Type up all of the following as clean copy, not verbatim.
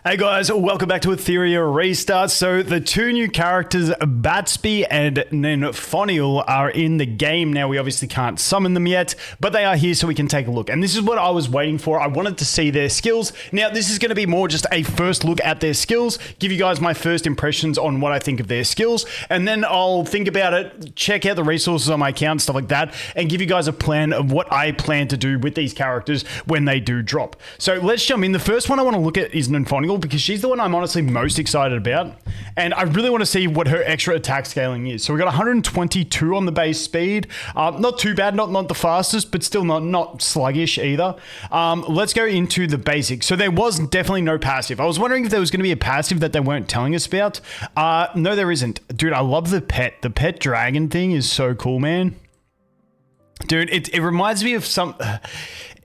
Hey guys, welcome back to Etheria Restart. So the two new characters, Batsby and Ninfoniel, are in the game now. We obviously can't summon them yet, but they are here so we can take a look. And this is what I was waiting for. I wanted to see their skills. Now, this is going to be more just a first look at their skills, give you guys my first impressions on what I think of their skills, and then I'll think about it, check out the resources on my account, stuff like that, and give you guys a plan of what I plan to do with these characters when they do drop. So let's jump in. The first one I want to look at is Ninfoniel, because she's the one I'm honestly most excited about, and I really want to see what her extra attack scaling is. So we got 122 on the base speed, not too bad, not the fastest, but still not sluggish either. Let's go into the basics. So there was definitely no passive. I was wondering if there was going to be a passive that they weren't telling us about. No, there isn't. Dude, I love the pet dragon thing is so cool, man. Dude, it reminds me of some.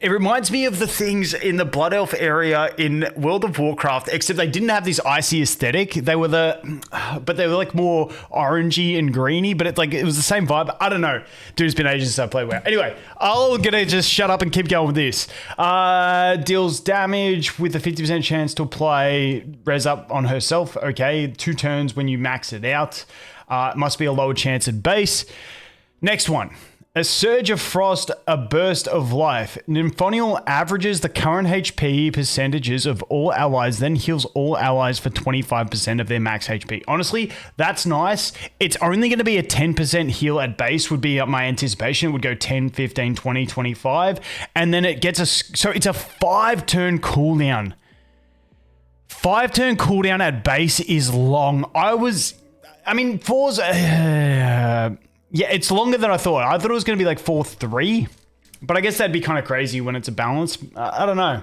It reminds me of the things in the Blood Elf area in World of Warcraft, except they didn't have this icy aesthetic. They were but they were like more orangey and greeny, but it was the same vibe. I don't know. Dude, it's been ages since I played WoW. Anyway, I'm gonna just shut up and keep going with this. Deals damage with a 50% chance to apply res up on herself. Okay, 2 turns when you max it out. Must be a lower chance at base. Next one. A surge of frost, a burst of life. Ninfoniel averages the current HP percentages of all allies, then heals all allies for 25% of their max HP. Honestly, that's nice. It's only going to be a 10% heal at base would be my anticipation. It would go 10, 15, 20, 25. And then it gets so it's a 5-turn cooldown. 5-turn cooldown at base is long. Four's... yeah, it's longer than I thought. I thought it was going to be like 4-3, but I guess that'd be kind of crazy when it's a balance. I don't know.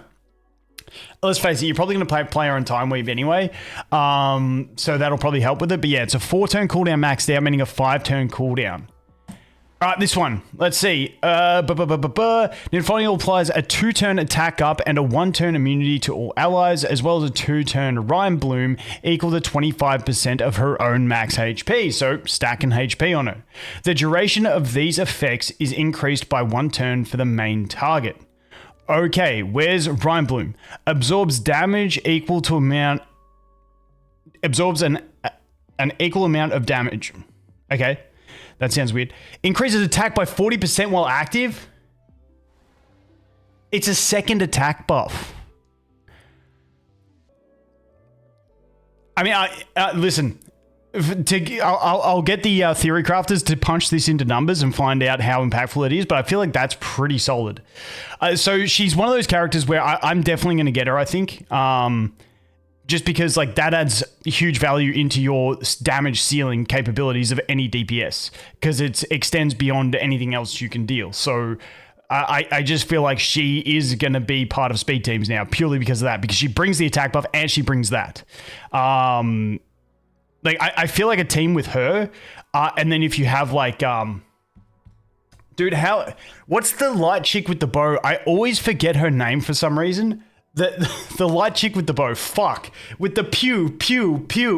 Let's face it, you're probably going to play her on Time Weave anyway, so that'll probably help with it. But yeah, it's a 4-turn cooldown maxed out, meaning a 5-turn cooldown. All right, this one. Let's see. Ninfoniel applies a 2-turn attack up and a 1-turn immunity to all allies, as well as a 2-turn Rhyme Bloom equal to 25% of her own max HP, so stacking HP on her. The duration of these effects is increased by 1 turn for the main target. Okay, where's Rhyme Bloom? Absorbs damage equal to amount... Absorbs an equal amount of damage. Okay. That sounds weird. Increases attack by 40% while active. It's a second attack buff. I mean, listen. I'll get the theory crafters to punch this into numbers and find out how impactful it is, but I feel like that's pretty solid. So she's one of those characters where I'm definitely going to get her, I think. Just because that adds huge value into your damage ceiling capabilities of any DPS, because it extends beyond anything else you can deal. So I just feel like she is going to be part of speed teams now, purely because of that, because she brings the attack buff and she brings that. I feel like a team with her, and then if you have dude, what's the light chick with the bow? I always forget her name for some reason. The light chick with the bow, fuck. With the pew,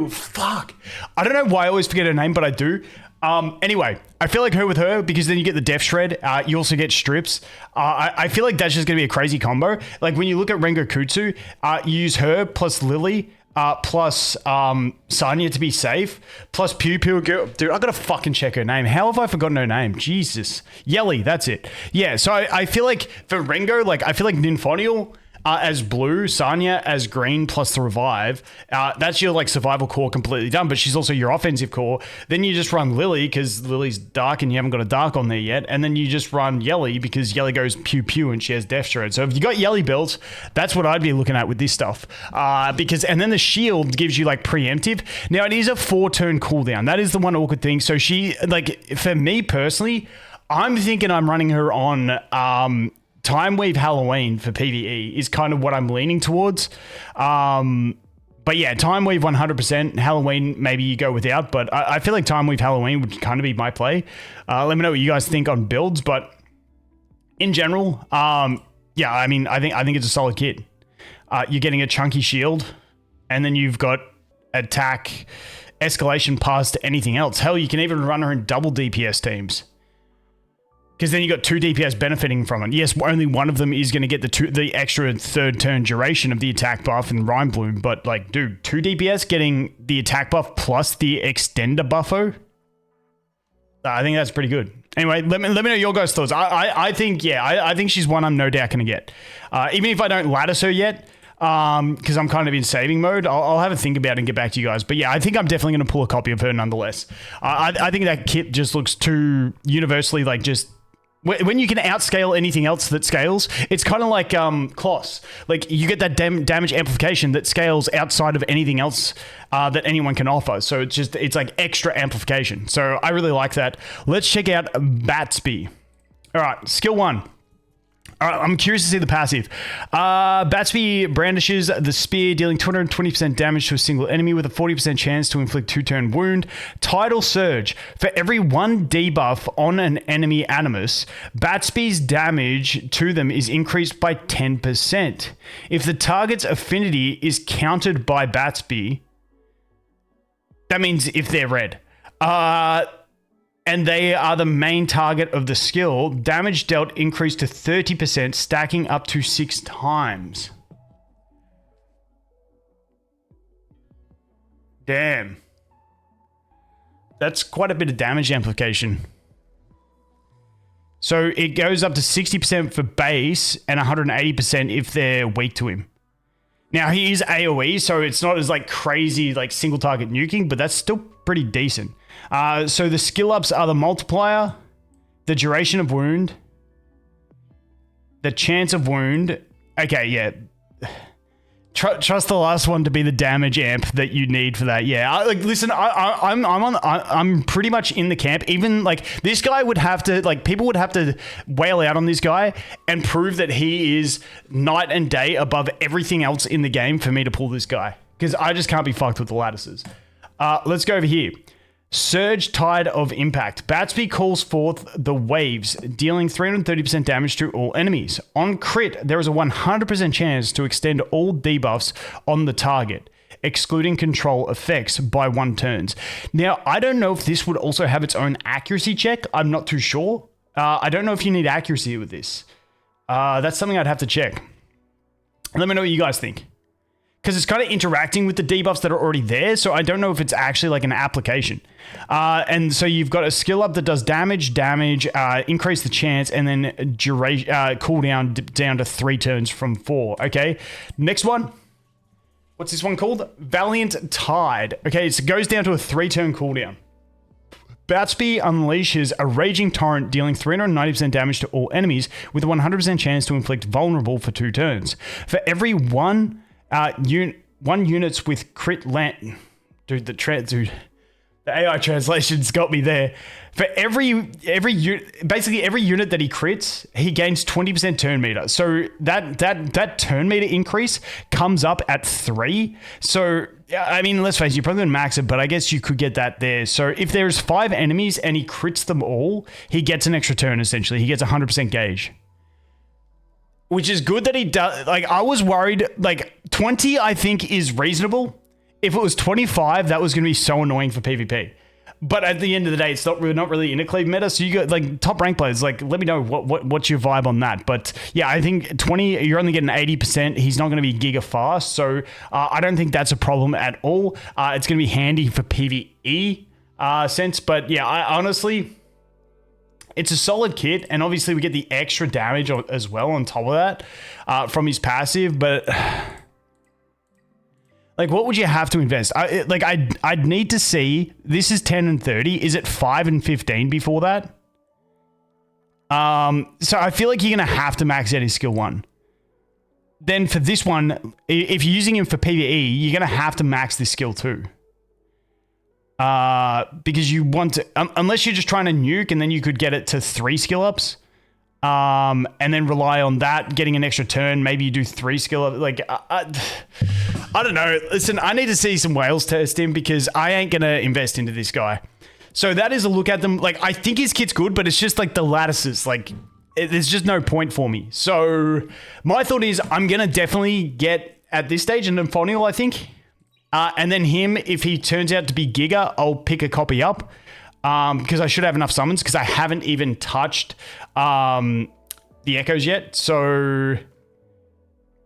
fuck. I don't know why I always forget her name, but I do. Anyway, I feel like her with her, because then you get the Death Shred. You also get strips. I feel like that's just going to be a crazy combo. Like when you look at Rengokutsu, you use her plus Lily, plus Sanya to be safe, plus Pew girl. Dude, I gotta fucking check her name. How have I forgotten her name? Jesus. Yelly, that's it. Yeah, so I feel like for Rengo, I feel like Ninfoniel... as blue, Sanya as green plus the revive. That's your survival core completely done, but she's also your offensive core. Then you just run Lily because Lily's dark and you haven't got a dark on there yet. And then you just run Yelly because Yelly goes pew and she has Death Shred. So if you got Yelly built, that's what I'd be looking at with this stuff. And then the shield gives you preemptive. Now it is a 4-turn cooldown. That is the one awkward thing. So she, for me personally, I'm thinking I'm running her on Time Weave Halloween for PvE is kind of what I'm leaning towards. But yeah, Time Weave 100%. Halloween, maybe you go without, but I feel like Time Weave Halloween would kind of be my play. Let me know what you guys think on builds, but in general, yeah, I think it's a solid kit. You're getting a chunky shield, and then you've got attack escalation past anything else. Hell, you can even run her in double DPS teams. Because then you got 2 DPS benefiting from it. Yes, only one of them is going to get the extra third turn duration of the attack buff and Rhyme Bloom. But like, dude, 2 DPS getting the attack buff plus the extender buffo. I think that's pretty good. Anyway, let me know your guys' thoughts. I think, yeah, I think she's one I'm no doubt going to get. Even if I don't lattice her yet, because I'm kind of in saving mode, I'll have a think about it and get back to you guys. But yeah, I think I'm definitely going to pull a copy of her nonetheless. I think that kit just looks too universally like just... When you can outscale anything else that scales, it's kind of like Kloss. Like, you get that damage amplification that scales outside of anything else that anyone can offer. So it's like extra amplification. So I really like that. Let's check out Batsby. All right, skill 1. All right, I'm curious to see the passive. Batsby brandishes the spear, dealing 220% damage to a single enemy with a 40% chance to inflict 2-turn wound. Tidal Surge. For every 1 debuff on an enemy animus, Batsby's damage to them is increased by 10%. If the target's affinity is countered by Batsby, that means if they're red, and they are the main target of the skill, damage dealt increased to 30%, stacking up to 6 times. Damn. That's quite a bit of damage amplification. So it goes up to 60% for base and 180% if they're weak to him. Now, he is AoE, so it's not as like crazy like single target nuking, but that's still pretty decent. So the skill ups are the multiplier, the duration of wound, the chance of wound. Okay, yeah. Trust the last one to be the damage amp that you need for that. Yeah, listen, I'm pretty much in the camp. Even like this guy would have to people would have to wail out on this guy and prove that he is night and day above everything else in the game for me to pull this guy, because I just can't be fucked with the lattices. Let's go over here. Surge Tide of Impact. Batsby calls forth the waves, dealing 330% damage to all enemies. On crit, there is a 100% chance to extend all debuffs on the target, excluding control effects by 1 turns. Now, I don't know if this would also have its own accuracy check. I'm not too sure. I don't know if you need accuracy with this. That's something I'd have to check. Let me know what you guys think, because it's kind of interacting with the debuffs that are already there, so I don't know if it's actually like an application. And so you've got a skill up that does damage, increase the chance, and then duration, cooldown down to 3 turns from 4. Okay, next one. What's this one called? Valiant Tide. Okay, so it goes down to a 3-turn cooldown. Batsby unleashes a raging torrent, dealing 390% damage to all enemies with a 100% chance to inflict vulnerable for 2 turns. For every one units with crit land, the AI translation's got me there. For every unit that he crits, he gains 20% turn meter. So that turn meter increase comes up at 3. So I mean, let's face it, you're probably gonna max it, but I guess you could get that there. So if there's 5 enemies and he crits them all, he gets an extra turn. Essentially, he gets 100% gauge. Which is good that he does. Like, I was worried, like 20 I think is reasonable. If it was 25, that was going to be so annoying for PvP. But at the end of the day, it's not really interclave meta. So you got like top rank players, like let me know what's your vibe on that. But yeah, I think 20, you're only getting 80%. He's not going to be giga fast. So I don't think that's a problem at all. It's going to be handy for PvE sense. But yeah, I honestly... It's a solid kit, and obviously we get the extra damage as well on top of that from his passive, but like, what would you have to invest? I'd need to see, this is 10 and 30. Is it 5 and 15 before that? So I feel like you're going to have to max out his skill 1. Then for this one, if you're using him for PvE, you're going to have to max this skill 2. Because you want to, unless you're just trying to nuke, and then you could get it to 3 skill ups, and then rely on that getting an extra turn. Maybe you do 3 skill ups. Like, I don't know. Listen, I need to see some whales test him, because I ain't gonna invest into this guy. So that is a look at them. Like, I think his kit's good, but it's just like the lattices. Like, there's just no point for me. So my thought is, I'm gonna definitely get at this stage an Ninfoniel, I think. And then him, if he turns out to be Giga, I'll pick a copy up. because I should have enough summons because I haven't even touched the echoes yet. So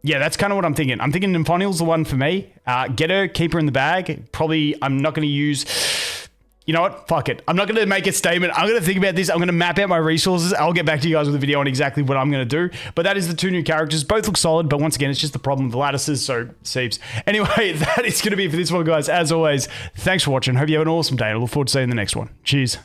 yeah, that's kind of what I'm thinking. I'm thinking Ninfoniel's the one for me. Get her, keep her in the bag. Probably I'm not going to use... You know what? Fuck it. I'm not going to make a statement. I'm going to think about this. I'm going to map out my resources. I'll get back to you guys with a video on exactly what I'm going to do. But that is the 2 new characters. Both look solid, but once again, it's just the problem with the lattices, so Seeps. Anyway, that is going to be it for this one, guys. As always, thanks for watching. Hope you have an awesome day. I look forward to seeing you in the next one. Cheers.